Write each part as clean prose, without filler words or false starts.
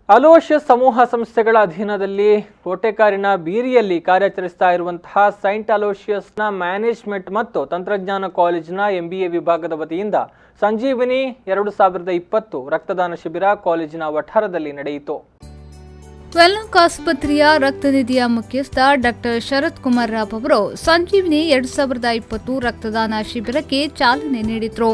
Aloysius ಸಮೂಹ ಸಂಸ್ಥೆಗಳ ಅಧೀನದಲ್ಲಿ ಕೋಟೆಕಾರಿನ ಬೀರಿಯಲ್ಲಿ ಕಾರ್ಯಾಚರಿಸ್ತಾ ಇರುವಂತಹ ಸೈಂಟ್ ಅಲೋಶಿಯಸ್ನ ಮ್ಯಾನೇಜ್ಮೆಂಟ್ ಮತ್ತು ತಂತ್ರಜ್ಞಾನ ಕಾಲೇಜಿನ MBA ವಿಭಾಗದ ವತಿಯಿಂದ ಸಂಜೀವಿನಿ 2020 ರಕ್ತದಾನ ಶಿಬಿರ ಕಾಲೇಜಿನ ವಠಾರದಲ್ಲಿ ನಡೆಯಿತು. ವೆಲ್ಲಾಕ್ ಆಸ್ಪತ್ರೆಯ ರಕ್ತನಿಧಿಯ ಮುಖ್ಯಸ್ಥ ಡಾಕ್ಟರ್ ಶರತ್ ಕುಮಾರ್ ರಾವ್ ಅವರು ಸಂಜೀವಿನಿ 2020 ರಕ್ತದಾನ ಶಿಬಿರಕ್ಕೆ ಚಾಲನೆ ನೀಡಿದರು.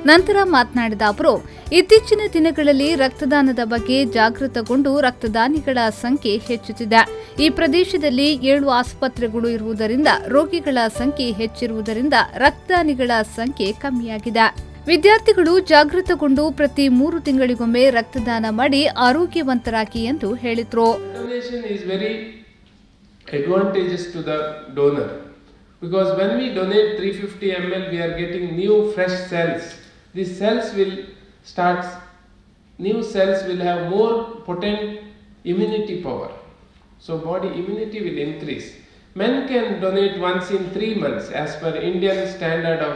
ನಂತರ ಮಾತನಾಡಿದ ಅವರು, ಇತ್ತೀಚಿನ ದಿನಗಳಲ್ಲಿ ರಕ್ತದಾನದ ಬಗ್ಗೆ ಜಾಗೃತಗೊಂಡು ರಕ್ತದಾನಿಗಳ ಸಂಖ್ಯೆ ಹೆಚ್ಚುತ್ತಿದೆ. ಈ ಪ್ರದೇಶದಲ್ಲಿ 7 ಆಸ್ಪತ್ರೆಗಳು ಇರುವುದರಿಂದ ರೋಗಿಗಳ ಸಂಖ್ಯೆ ಹೆಚ್ಚಿರುವುದರಿಂದ ರಕ್ತದಾನಿಗಳ ಸಂಖ್ಯೆ ಕಮ್ಮಿಯಾಗಿದೆ. ವಿದ್ಯಾರ್ಥಿಗಳು ಜಾಗೃತಗೊಂಡು ಪ್ರತಿ 3 ತಿಂಗಳಿಗೊಮ್ಮೆ ರಕ್ತದಾನ ಮಾಡಿ ಆರೋಗ್ಯವಂತರಾಗಿ ಎಂದು ಹೇಳಿದರು. Because when we donate 350 ml, we are getting new fresh cells. These cells will start, new cells will have more potent immunity power. So body immunity will increase. Men can donate once in 3 months as per Indian standard of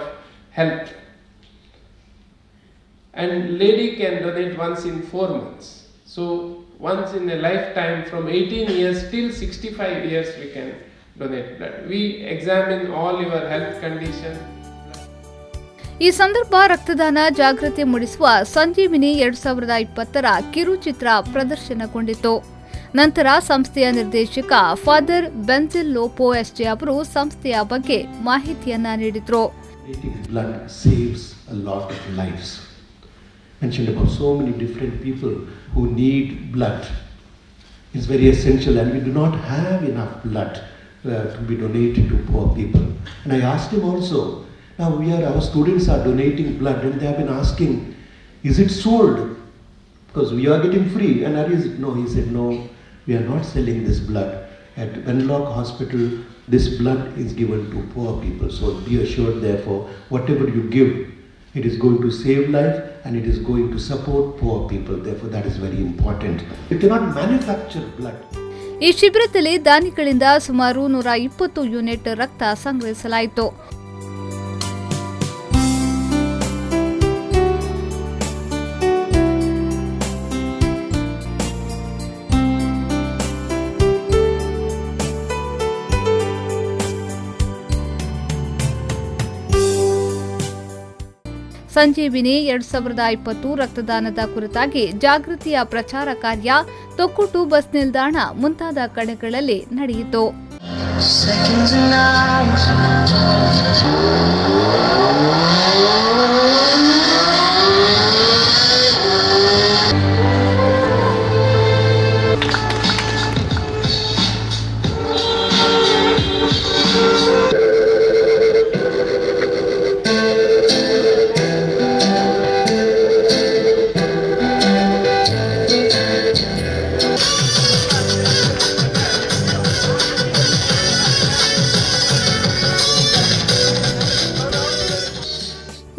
health. And lady can donate once in 4 months. So once in a lifetime, from 18 years till 65 years we can donate blood. We examine all your health condition. ಈ ಸಂದರ್ಭ ರಕ್ತದಾನ ಜಾಗೃತಿ ಮೂಡಿಸುವ ಸಂಜೀವಿನಿ 2020 ಕಿರುಚಿತ್ರ ಪ್ರದರ್ಶನಗೊಂಡಿತು. ನಂತರ ಸಂಸ್ಥೆಯ ನಿರ್ದೇಶಕ father ಬೆನ್ಜಿಲ್ Lobo SJ ಅವರು ಸಂಸ್ಥೆಯ ಬಗ್ಗೆ ಮಾಹಿತಿಯನ್ನ ನೀಡಿದರು. Blood saves a lot of lives. Mentioned about so many different people who need blood. It's very essential, and we do not have enough blood to be donated to poor people. And I asked him also, now our students are donating blood, and they have been asking, is it sold? Because we are getting free. And he said, no, we are not selling this blood. At Venlock Hospital, this blood is given to poor people. So be assured, therefore, whatever you give, it is going to save life and it is going to support poor people. Therefore, that is very important. You cannot manufacture blood. ಈ ಶಿಬಿರದಲ್ಲಿ ದಾನಿಗಳಿಂದ ಸುಮಾರು 120 unit ರಕ್ತ ಸಂಗ್ರಹಿಸಲಾಯಿತು. ಸಂಜೀವಿನಿ 2020 ರಕ್ತದಾನದ ಕುರಿತಾಗಿ ಜಾಗೃತಿಯ ಪ್ರಚಾರ ಕಾರ್ಯ Thokkottu bus ನಿಲ್ದಾಣ ಮುಂತಾದ ಕಡೆಗಳಲ್ಲಿ ನಡೆಯಿತು.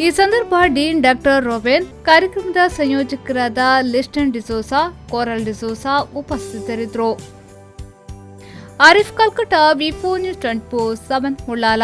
ಈ ಸಂದರ್ಭ ಡೀನ್ ಡಾಕ್ಟರ್ ರೋವೆನ್, ಕಾರ್ಯಕ್ರಮದ ಸಂಯೋಜಕರಾದ ಲಿಸ್ಟನ್ ಡಿಸೋಸಾ, ಕೋರಲ್ ಡಿಸೋಸಾ ಉಪಸ್ಥಿತರಿದ್ದರು. Arif ಕಲ್ಕಟ, V4 News 24/7 Ullal.